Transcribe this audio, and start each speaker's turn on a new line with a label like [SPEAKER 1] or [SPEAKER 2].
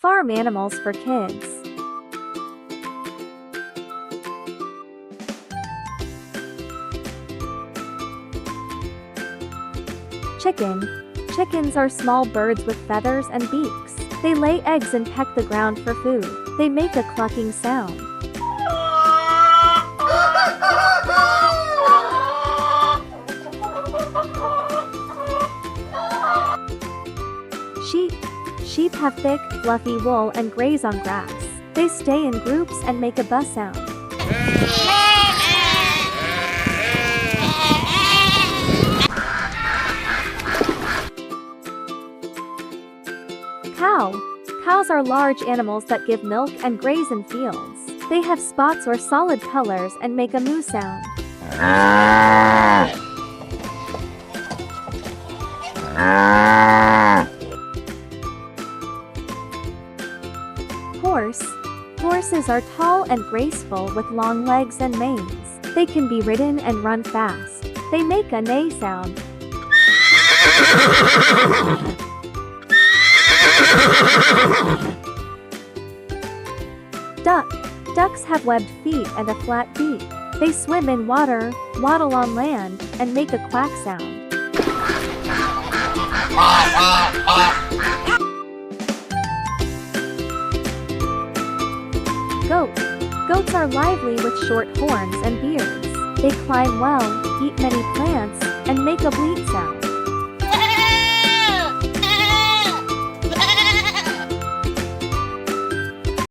[SPEAKER 1] Farm animals for kids. Chicken. Chickens are small birds with feathers and beaks. They lay eggs and peck the ground for food. They make a clucking sound. Sheep. Sheep have thick, fluffy wool and graze on grass. They stay in groups and make a buzz sound. Cow. Cows are large animals that give milk and graze in fields. They have spots or solid colors and make a moo sound. Horse. Horses are tall and graceful with long legs and manes. They can be ridden and run fast. They make a neigh sound. Duck. Ducks have webbed feet and a flat beak. They swim in water, waddle on land, and make a quack sound. Goat. Goats are lively with short horns and beards. They climb well, eat many plants, and make a bleat sound.